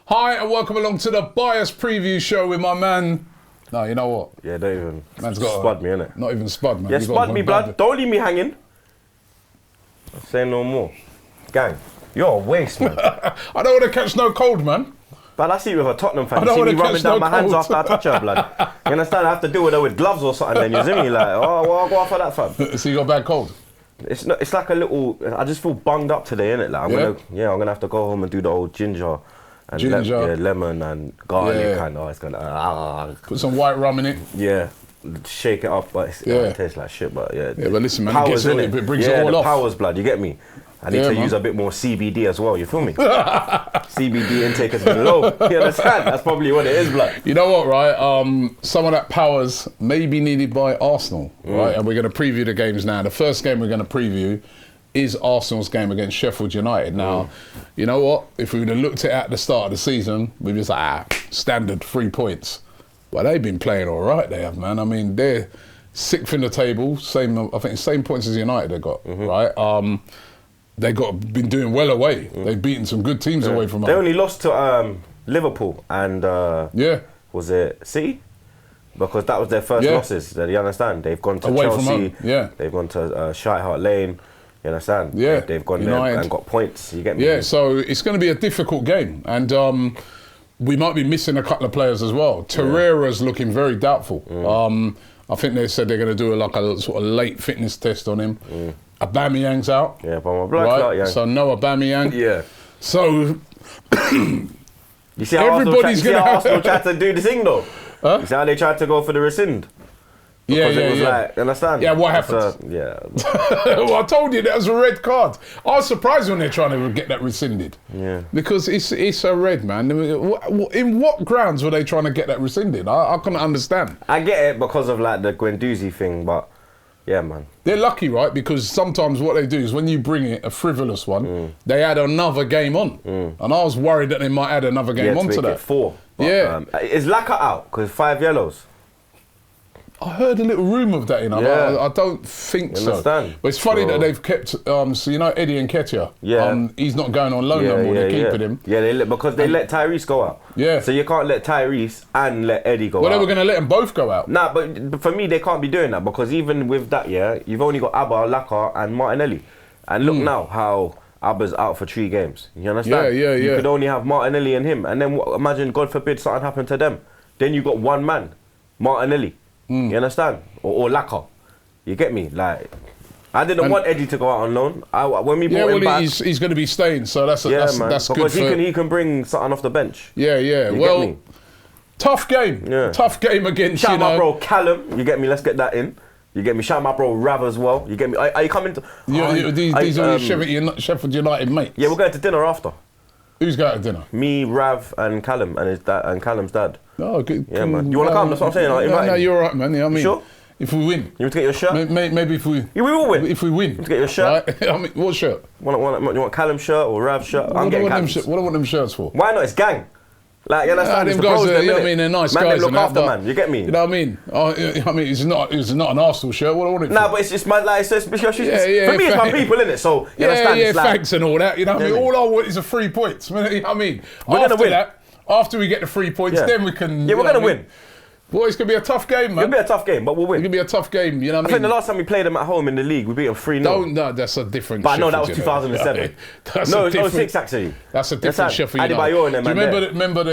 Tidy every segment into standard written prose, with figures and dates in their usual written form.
Hi and welcome along to the Bias Preview Show with my man. No, you know what? Yeah, don't even Man's got spud me, innit? Not even spud, man. Yeah, spud me, blood. Don't leave me hanging. Say no more. Gang, you're a waste, man. I don't want to catch no cold, man. But I see you with a Tottenham fan. You see me rubbing down my hands after I touch her, blood. You understand? I have to deal with her with gloves or something then, you see me? Like, oh, well, I'll go off for that, fam. So you got a bad cold? It's like a little, I just feel bunged up today, innit? Like, I'm gonna have to go home and do the old ginger. And lemon and garlic and it's gonna put some white rum in it. Yeah, shake it up, but it tastes like shit. But yeah, but listen, man, powers, it brings it all off. Powers, blood. You get me? I need to use a bit more CBD as well. You feel me? CBD intake has been low. You understand? That's probably what it is, blood. You know what, right? Some of that powers may be needed by Arsenal, right? And we're going to preview the games now. The first game we're going to preview is Arsenal's game against Sheffield United. Now, you know what? If we would have looked at the start of the season, we'd be just like, standard 3 points. Well, they've been playing all right, they have, man. I mean, they're 6th in the table, same points as United they got, right? They been doing well away. They've beaten some good teams away from us. They only lost to Liverpool and was it City? Because that was their first losses. Do you understand? They've gone to away Chelsea. From home. They've gone to Shite Hart Lane. You understand? Yeah. They've gone there and got points. You get me? Yeah, so it's going to be a difficult game. And we might be missing a couple of players as well. Torreira's looking very doubtful. I think they said they're going to do a sort of late fitness test on him. Aubameyang's out. Yeah, but my blood's out, yeah. So no Aubameyang. Yeah. So you see how Arsenal tried to do the thing though? Huh? You see how they tried to go for the rescind? Because it was like, understand? Yeah, what happened? Well, I told you that was a red card. I was surprised when they're trying to get that rescinded. Yeah. Because it's a red, man. In what grounds were they trying to get that rescinded? I couldn't understand. I get it because of like the Guendouzi thing, but yeah, man. They're lucky, right? Because sometimes what they do is when you bring it, a frivolous one, they add another game on. And I was worried that they might add another game on to that. 4. But, is Laka out? Because 5 yellows. I heard a little rumour of that, you know. I don't think so. But it's funny that they've kept, so you know Eddie Nketiah? Yeah. He's not going on loan no more, they're keeping him. Yeah, because they let Tyrese go out. Yeah. So you can't let Tyrese and let Eddie go out. Well, they were going to let them both go out. Nah, but for me, they can't be doing that because even with that, you've only got Abba, Laka and Martinelli. And look now how Abba's out for 3 games. You understand? Yeah. You could only have Martinelli and him. And then imagine, God forbid, something happened to them. Then you got one man, Martinelli. You understand? Or Laka. You get me? Like, I didn't want Eddie to go out on loan. When we brought him back, he's going to be staying, so that's because good. Because he can bring something off the bench. Yeah. You well, get me? Tough game. Yeah. Tough game against. Shout my bro Callum. You get me? Let's get that in. You get me? Shout my bro Rav as well. You get me? Are you coming to? These are your Sheffield United mates. Yeah, we're going to dinner after. Who's going to dinner? Me, Rav, and Callum, and his dad, and Callum's dad. Oh, good. Yeah, man. You want to come? That's what I'm saying. No, you're all right, man. You know what I mean? Sure? If we win. You want to get your shirt? Maybe if we... Yeah, we will win. If we win. You want to get your shirt? Right? I mean, what shirt? You want Callum's shirt or Rav's shirt? I'm getting Callum's. What do I want them shirts for? Why not? It's gang. Like, you understand? Them guys, you know what I mean? They're nice guys. Man, they look after, man. You get me? You know what I mean? I mean, it's not an Arsenal shirt. What do I want it for? Nah, but it's just my, like, it's just, for me, it's my people, innit? So, you understand? Yeah, thanks and all that. You know what I mean? All I want is a 3 points. You know what I mean? We're going to win. After we get the 3 points, then we can... Yeah, we're going to win. Boy, it's going to be a tough game, man. It'll be a tough game, but we'll win. It's going to be a tough game, you know what I mean? I think the last time we played them at home in the league, we beat them 3-0. No, that's a different But no, that was 2007. No, it was 06 actually. That's a different Sheffield United. Do you remember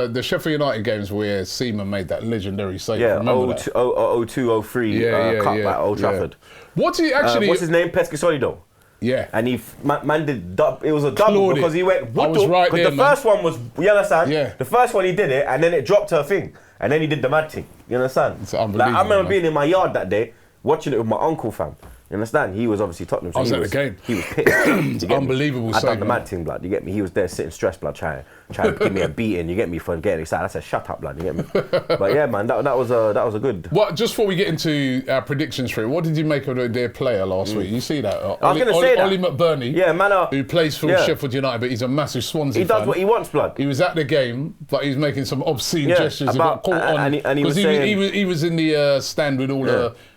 the Sheffield United games where Seaman made that legendary save? Yeah, 02, 03 cup at Old Trafford. What's he actually... what's his name? Pescasolido. Yeah. And man did dub. It was a double because he went. I was right there, the first one was. You understand? Yeah. The first one he did it, and then it dropped her thing, and then he did the mad thing. You understand? It's unbelievable. Like, I remember being in my yard that day, watching it with my uncle, fam. You understand? He was obviously Tottenham. So I was at the game. He was pissed. Unbelievable. I done the mad thing, blood. You get me? He was there sitting stressed, blood, trying to give me a beating. You get me? For getting excited. I said, "Shut up, blood." You get me? But yeah, man, that was a good. What? Just before we get into our predictions for it, what did you make of their player last week? You see that? I was going to say that. Ollie McBurney. Yeah, man. Who plays for Sheffield United, but he's a massive Swansea fan. He does what he wants, blood. He was at the game, but he was making some obscene gestures. He got caught on because he was in the stand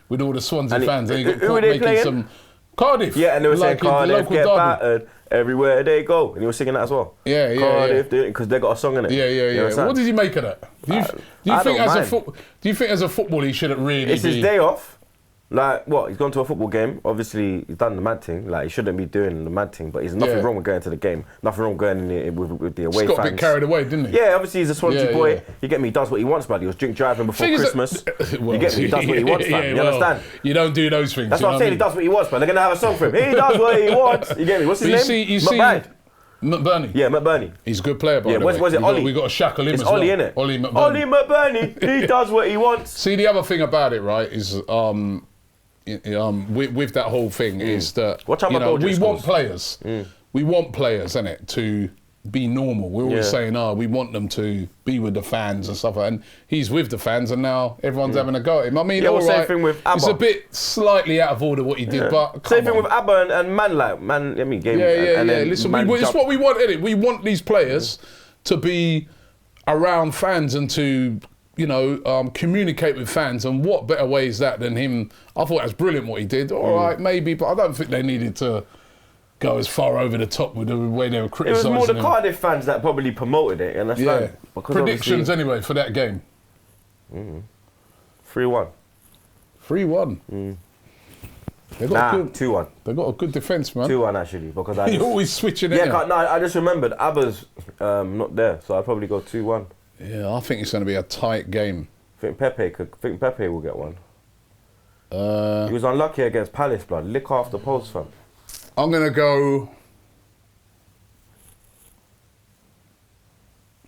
with all the Swansea fans, and he got caught making some. Cardiff. Yeah, and they were saying Cardiff get battered. Everywhere they go, and he was singing that as well. Yeah. Because they got a song in it. Yeah. What did you make of that? Do you think as a footballer he shouldn't really? It's his day off. Like, what? He's gone to a football game. Obviously, he's done the mad thing. Like, he shouldn't be doing the mad thing. But there's nothing wrong with going to the game. Nothing wrong going in with the away fans. He got a bit carried away, didn't he? Yeah, obviously he's a Swansea boy. You get me? He does what he wants, bloody. He was drink driving before Christmas. You get me? He does what he wants, man. You understand? You don't do those things. That's what I'm saying. He does what he wants, man. They're gonna have a song for him. He does what he wants. You get me? What's his name? McBride. McBurney. Yeah, McBurney. He's a good player, by the way. Was it Ollie? We got to shackle him as well. Ollie, innit? Ollie McBurney. Ollie McBurney. He does what he wants. See, the other thing about it, right, is with that whole thing is that we want players. We want players, innit, to be normal. We're always saying, we want them to be with the fans and stuff. And he's with the fans, and now everyone's having a go at him. I mean, all right, same thing with ABBA. It's a bit slightly out of order what he did, but same thing with ABBA and Man. Listen, it's what we want, innit? We want these players to be around fans and to communicate with fans, and what better way is that than him? I thought that was brilliant what he did. All right, maybe, but I don't think they needed to go as far over the top with the way they were criticising him. It was more the Cardiff fans that probably promoted it, and that's predictions anyway for that game. 3-1. 3-1. They got 2-1. They got a good defence, man. 2-1 actually, because you're always switching it. I just remembered Abba's not there, so I'd probably go 2-1. Yeah, I think it's going to be a tight game. I think Pepe will get one. He was unlucky against Palace, blood. Lick off the post, fam. I'm going to go...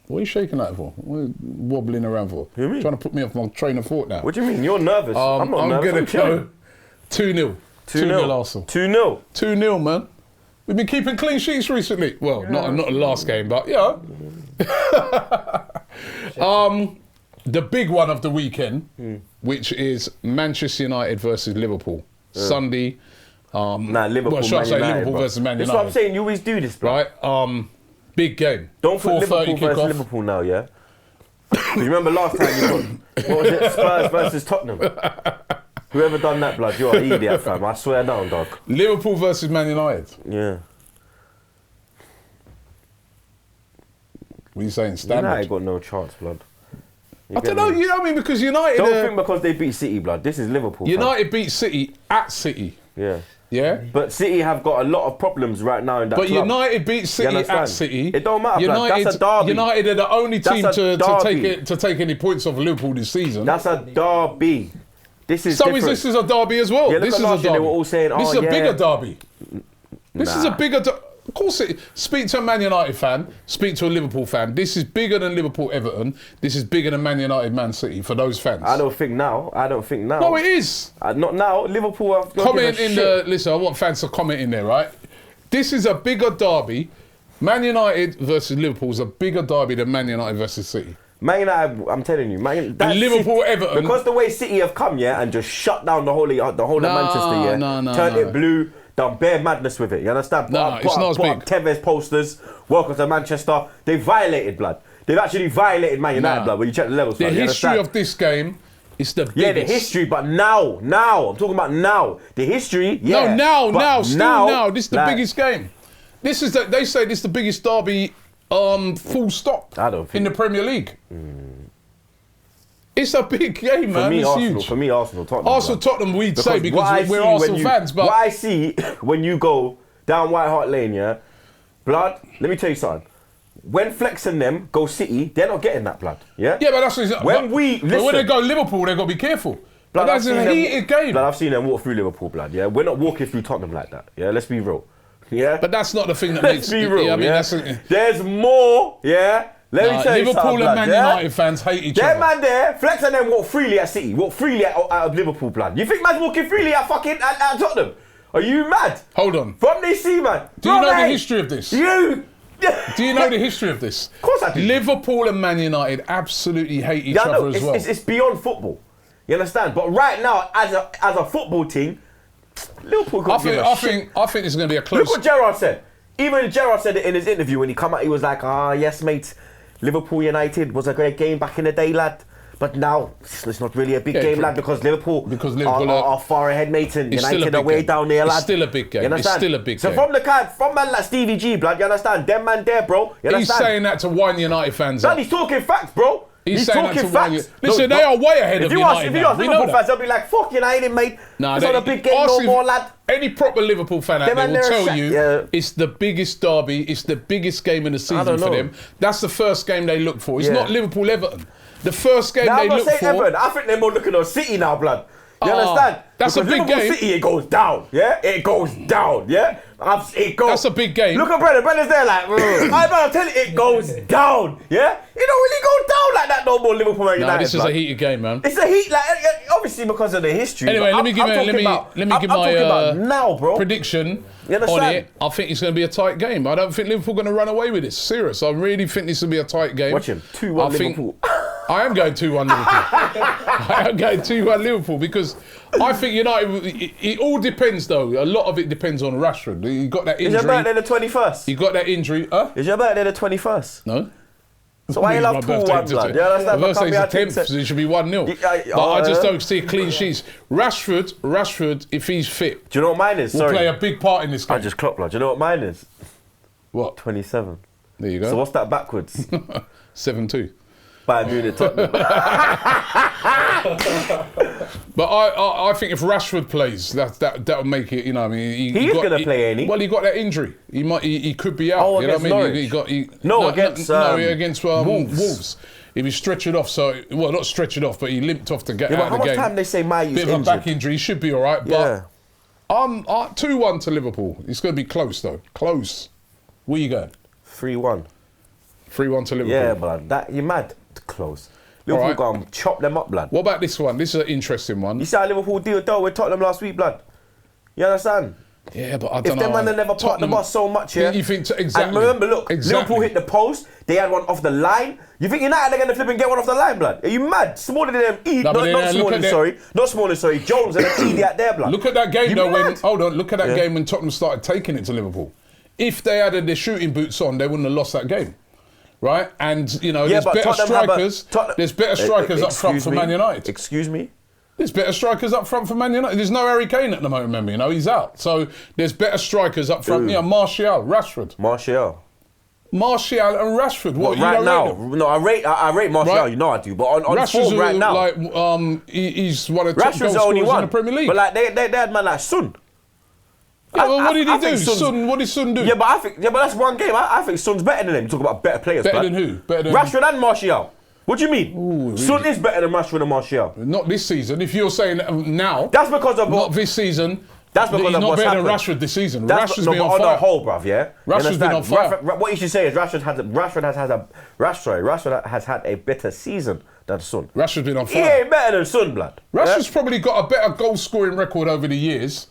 What are you shaking that for? What are you wobbling around for? Who, me? Trying to put me off my train of thought now. What do you mean? You're nervous. I'm not nervous. I'm going to go 2-0. 2-0 Arsenal. 2-0? 2-0, man. We've been keeping clean sheets recently. Well, not the last game, but yeah. The big one of the weekend, which is Manchester United versus Liverpool. Sunday. Liverpool versus Man United. That's what I'm saying. You always do this, bro. Right? Big game. Don't put Liverpool versus Liverpool now, yeah? You remember last time you put, what was it, Spurs versus Tottenham? Whoever done that, blood, you're an idiot, fam. I swear down, dog. Liverpool versus Man United. Yeah. What are you saying, standard? United got no chance, blood. I don't know, you know what I mean? Because United... Don't think because they beat City, blood. This is Liverpool. United beat City at City. Yeah. Yeah? But City have got a lot of problems right now in that club. United beat City at City. It don't matter, blood. That's a derby. United are the only team to take any points off Liverpool this season. That's a derby. This is this is a derby as well. Yeah, this is a derby. They were all saying, this is a bigger derby. This is a bigger Of course, speak to a Man United fan, speak to a Liverpool fan. This is bigger than Liverpool-Everton. This is bigger than Man United-Man City for those fans. I don't think now. No, it is. Not now. Liverpool have got comment in the... Listen, I want fans to comment in there, right? This is a bigger derby. Man United versus Liverpool is a bigger derby than Man United versus City. Man United, I'm telling you, Liverpool-Everton... Because the way City have come, yeah, and just shut down the whole of Manchester, yeah, turned it blue... Done bare madness with it, you understand? It's not as big. Tevez posters, welcome to Manchester. They violated, blood. They've actually violated Man United, blood, when you check the levels. The history of this game is the biggest. Yeah, the history, but now. I'm talking about now. The history, yeah. No, now. This is the biggest game. They say this is the biggest derby, full stop, I don't think in the Premier League. It's a big game, man. It's huge. For me, Arsenal, Tottenham. Tottenham, we'd say, because we're Arsenal fans. But what I see when you go down White Hart Lane, yeah, blood, let me tell you something. When Flex and them go City, they're not getting that, blood. Yeah? Yeah, but that's what when they go Liverpool, they've got to be careful. Blood, that's a heated game. Blood, I've seen them walk through Liverpool, blood, yeah? We're not walking through Tottenham like that, yeah? Let's be real. Yeah? But that's not the thing that makes... Let's be real, yeah? I mean, yeah? There's more, yeah? Let me tell you Liverpool something, and Man United fans hate each other. Them man there, Flex and them walk freely at City, walk freely out of Liverpool, blood. You think man's walking freely at fucking at Tottenham? Are you mad? Hold on. From they see, man. Do you know the history of this? Do you know the history of this? Of course I do. Liverpool and Man United absolutely hate each other as well. It's beyond football. You understand? But right now, as a football team, Liverpool can't give a shit. I think it's going to be a close... Look what Gerrard said. Even Gerrard said it in his interview when he come out. He was like, yes, mate. Liverpool United was a great game back in the day, lad. But now it's not really a big game, lad, because Liverpool are far ahead, mate. And United are way down there, lad. It's still a big game. It's still a big game. So from man like Stevie G, blood, you understand? Them man there, bro. You understand? He's saying that to wind United fans up. He's talking facts, bro. He's talking facts. Listen, they are way ahead of United. If you ask Liverpool fans, they'll be like, fuck United, mate. It's not a big game no more, lad. Any proper Liverpool fan out there will tell you it's the biggest derby, it's the biggest game in the season for them. That's the first game they look for. It's not Liverpool-Everton. The first game they look for... Everton. I think they're more looking at City now, blood. You understand? That's a big game. City, it goes down. Yeah? It goes down. Yeah? It goes... That's a big game. Look at Brendan. Brendan's there like... I'm telling you, it goes down. Yeah? It don't really go down like that no more, Liverpool Man United. No, this is a heated game, man. It's a heat, like, obviously because of the history. Anyway, let me give my now, bro. prediction on it. I think it's going to be a tight game. I don't think Liverpool are going to run away with this. Serious. I really think this will be a tight game. Watch him. 2-1 Liverpool. I am going 2-1 Liverpool. I am going 2-1 Liverpool because I think United. It all depends, though. A lot of it depends on Rashford. He got that injury. Is your birthday the 21st? He got that injury. Is your birthday the 21st? No. So why you love 2-1, blood? Yeah, that's my birthday's the 10th, so it should be 1-0. But I just don't see clean sheets. Rashford, if he's fit, do you know what mine is? Will play a big part in this game. I just clocked, blood. Do you know what mine is? What? 27. There you go. So what's that backwards? 7-2. Bayern Munich, Tottenham. But I think if Rashford plays, that'll make it. You know, I mean, he's going to play, ain't he? Well, he got that injury. He could be out. Oh, you know against what I mean? Norwich. Against Wolves. If he stretched it off, not stretched it off, but he limped off to get out of the game. How much time they say Mayu's injured? Bit of a back injury. He should be all right. But 2-1 to Liverpool. It's going to be close though. Close. Where you going? 3-1. 3-1 to Liverpool. Yeah, but you're mad. Close. Liverpool gone chop them up, blood. What about this one? This is an interesting one. You see how Liverpool dealt with Tottenham last week, blood? You understand? Yeah, but I don't know. If them man never parked the bus so much, yeah. You think exactly? And remember, look, Liverpool hit the post. They had one off the line. You think United are going to flip and get one off the line, blood? Are you mad? Smaller than them. Not Smalling, sorry. Jones and an idiot there, blood. Look at that game though. Look at that game when Tottenham started taking it to Liverpool. If they had their shooting boots on, they wouldn't have lost that game. Right, and you know, there's better strikers. There's better strikers up front for Man United. Excuse me. There's better strikers up front for Man United. There's no Harry Kane at the moment, remember, you know, he's out. So there's better strikers up front. Yeah, Martial, Rashford. Martial and Rashford. What right now? No, I rate Martial. Right? You know I do, but on form right now, like he's one of the top goal scorers in the Premier League. But like they had man like Son. Yeah, well, what did he do? What did Son do? Yeah, but that's one game. I think Son's better than him. You talk about better players. Better than who? Rashford and Martial. What do you mean? Ooh, Son is better than Rashford and Martial. Not this season. If you're saying now, that's because of not this season. That's because he's not better than Rashford this season. Rashford's been on fire. On the whole, bruv, yeah. Rashford's been on fire. What you should say is Rashford has had a better season than Son. Rashford's been on fire. He ain't better than Son, blood. Rashford's probably got a better goal scoring record over the years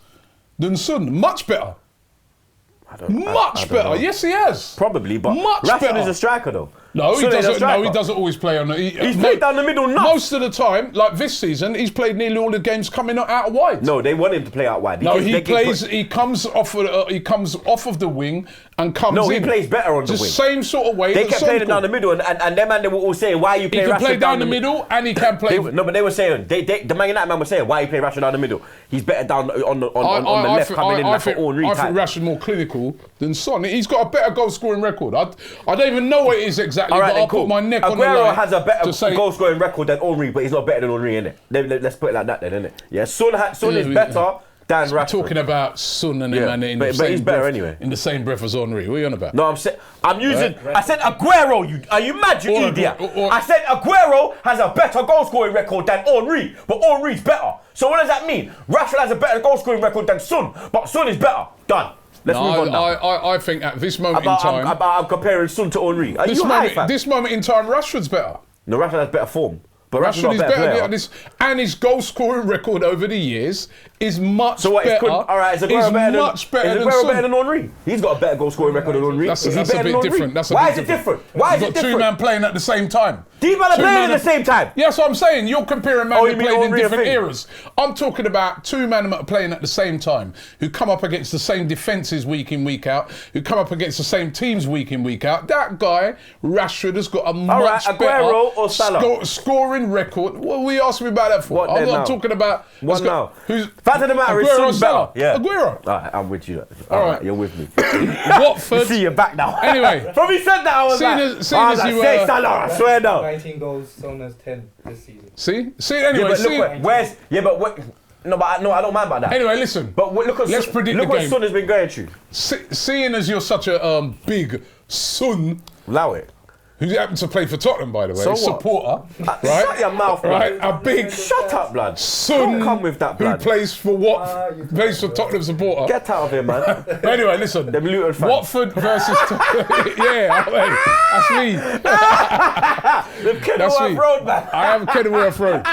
than Son. Much better. Much better. Yes, he has. Probably, but Rashford is a striker, though. No, he doesn't. No, he doesn't always play on. He's played down the middle. Most of the time, like this season, he's played nearly all the games coming out wide. No, they want him to play out wide. He comes off of the wing and comes in. No, he plays better on the wing. The same sort of way. They kept playing it down the middle, and them man they were all saying, "Why you play Rashford?" He can play down the middle, and he can play. No, but they were saying the Man United man was saying, "Why you play Rashford down the middle? He's better down on the left, coming in like an Henry type." I think Rashford more clinical than Son. He's got a better goal scoring record. I don't even know what it is exactly, but I'll put my neck on the line. Aguero has a better goal scoring record than Henry, but he's not better than Henry, innit? Let's put it like that then, innit? Yeah, Son is better than Rashford. Talking about Son and him, but he's better anyway. In the same breath as Henry. What are you on about? No, I said Aguero. Are you mad, you idiot? I said Aguero has a better goal scoring record than Henry, but Henry's better. So what does that mean? Rashford has a better goal scoring record than Son, but Son is better. Done. Let's move on now. I think at this moment in time... I'm comparing Son to Henry. This moment in time, Rashford's better. No, Rashford has better form. But Rashford is better. And his goal scoring record over the years is much better. Is Aguero better than Henry? He's got a better goal scoring record than Henry. That's a bit different. Why is it different? Why is it different? You've got two men playing at the same time. These men are playing at the same time. Yeah, that's what I'm saying. You're comparing men who played in different eras. I'm talking about two men playing at the same time, who come up against the same defences week in, week out, who come up against the same teams week in, week out. That guy, Rashford, has got a much better Aguero or Salah? Scoring scoring record. What are you asking me about that for? What I'm then not now? talking about. What now? Fact of the matter is, Son's better. Yeah. Aguero. All right, I'm with you. All right, you're with me. Watford. See, you're back now. Anyway, from he said that, I was say Salah, I swear now. 19 goals, Son has 10 this season. See. Anyway, I don't mind about that. Anyway, listen. But look at let's predict look the what game. Son has been going through. Seeing as you're such a big Son, allow it. Who happens to play for Tottenham, by the way, So supporter, right? Shut your mouth, right? blood. A big Shut up, blood. Son, don't come with that, blood. Who plays for plays for Tottenham supporter. Get out of here, man. Anyway, listen. Them Luton fans. Watford versus yeah, that's me. The Kenilworth Road, man. I am Kenilworth Road.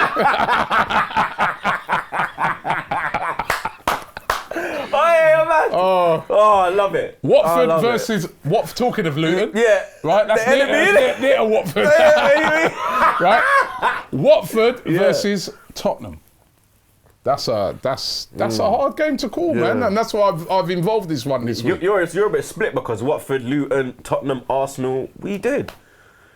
Oh, I love it. Watford versus talking of Luton. Yeah. Right, that's near Watford. Right? Watford versus Tottenham. That's a hard game to call, man, and that's why I've involved this one this week. You're a bit split because Watford, Luton, Tottenham, Arsenal, we did.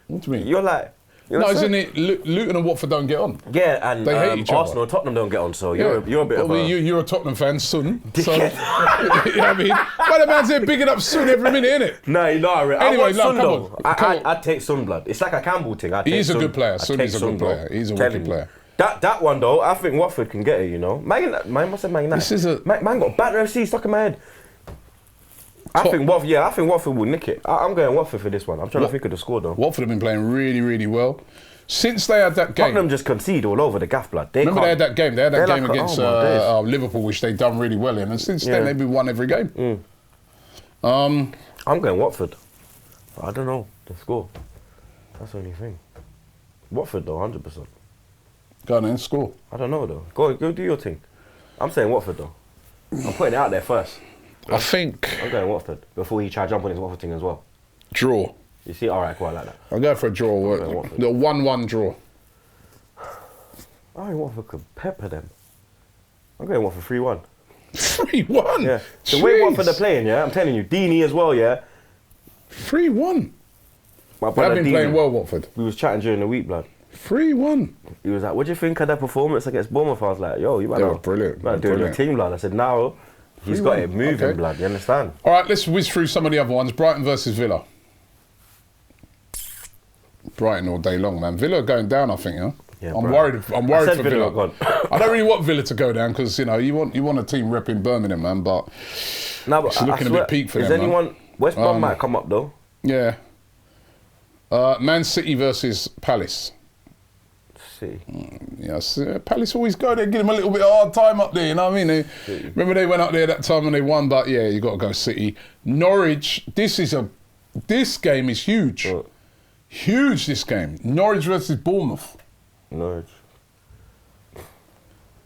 What do you mean? You're like. No, isn't it? Luton and Watford don't get on. Yeah, and they hate each Arsenal other. and Tottenham don't get on, so you're a bit of a... You're a Tottenham fan, Son. So, you know what I mean? Well, the man's here bigging up Son every minute, innit? No, you know, anyway, Son, come on. I'd take Son blood. It's like a Campbell thing. He's a good player. Son is a good player. He's a wicked player. That one though, I think Watford can get it. You know, man must have Man United. This is man got Banter FC stuck in my head. I think Watford will nick it. I'm going Watford for this one. I'm trying to think of the score though. Watford have been playing really, really well. Since they had that game, Tottenham just concede all over the gaff blood. Remember they had that game. They had that game against Liverpool, which they done really well in, and since then they've won every game. I'm going Watford. I don't know the score. That's the only thing. Watford though, 100%. Go on then, score. I don't know though. Go do your thing. I'm saying Watford though. I'm putting it out there first. I think I'm going Watford before he try to jump on his Watford thing as well. Draw. You see, all right, cool, I like that. I'll go for a draw. The 1-1 draw. I think Watford could pepper them. I'm going Watford 3-1. 3-1? Yeah. The way Watford are playing, yeah, I'm telling you, Deeney as well, yeah. 3-1. They have been playing well, Watford. We was chatting during the week, blood. 3-1. He was like, what do you think of that performance against Bournemouth? I was like, yo, you might were brilliant. doing your team, blood. I said, now he's got it moving, blood. You understand? All right, let's whiz through some of the other ones. Brighton versus Villa. Brighton all day long, man. Villa going down, I think, huh? Yeah, I'm worried for Villa. I don't really want Villa to go down because you want a team repping Birmingham, man. But it's looking a bit peak for them. Is anyone? West Brom might come up though. Yeah. Man City versus Palace. City. Yes, Palace always go there, give them a little bit of hard time up there. You know what I mean? Remember they went up there that time and they won, but yeah, you got to go City. Norwich. This game is huge. Huge, this game. Norwich versus Bournemouth. Norwich.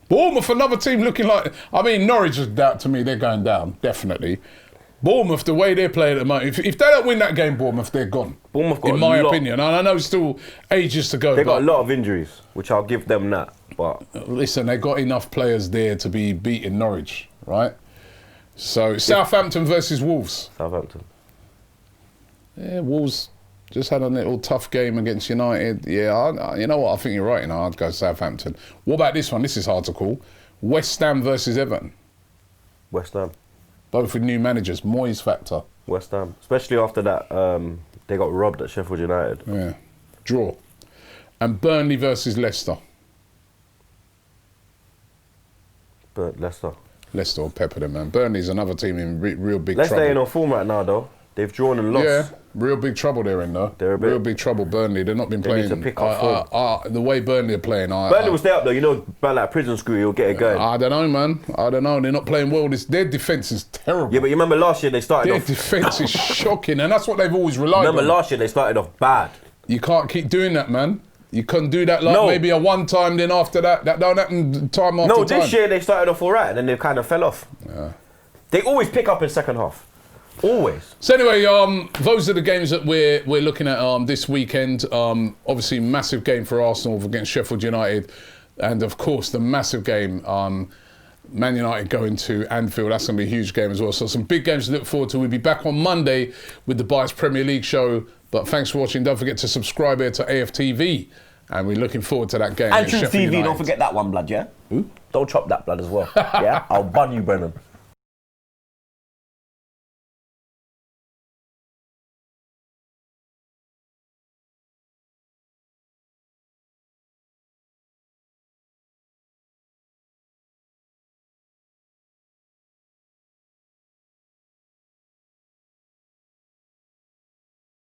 Bournemouth, another team looking like... I mean, Norwich is down to me. They're going down, definitely. Bournemouth, the way they're playing at the moment... If they don't win that game, Bournemouth, they're gone. Bournemouth got in my opinion. And I know it's still ages to go. They got a lot of injuries, which I'll give them that. But listen, they got enough players there to be beating Norwich, right? So, Southampton versus Wolves. Southampton. Yeah, Wolves... Just had a little tough game against United. Yeah, you know what? I think you're right. I'd go Southampton. What about this one? This is hard to call. West Ham versus Everton. West Ham. Both with new managers. Moyes factor. West Ham. Especially after that, they got robbed at Sheffield United. Yeah. Draw. And Burnley versus Leicester. Leicester. Leicester will pepper them, man. Burnley's another team in real big trouble. Leicester ain't on form right now, though. They've drawn and lost. Yeah, real big trouble they're in, though. They're real big trouble, Burnley. They've not been playing. Need to pick up form. The way Burnley are playing. Burnley will stay up, though. You know, about like prison school, you'll get it going. I don't know, man. I don't know. They're not playing well. Their defence is terrible. Yeah, but you remember last year they started Their off... Their defence is shocking, and that's what they've always relied on. Remember last year they started off bad. You can't keep doing that, man. You couldn't do that maybe a one time, then after that. That don't happen time after time. No, this year they started off all right, and then they kind of fell off. Yeah. They always pick up in second half. Always. So anyway, those are the games that we're looking at this weekend. Obviously, massive game for Arsenal against Sheffield United, and of course the massive game Man United going to Anfield. That's going to be a huge game as well. So some big games to look forward to. We'll be back on Monday with the Bias Premier League show. But thanks for watching. Don't forget to subscribe here to AFTV, And we're looking forward to that game. And Troopz Sheffield TV, United. don't forget that one, blood, yeah? Don't chop that blood as well. Yeah? I'll bun you, Brennan.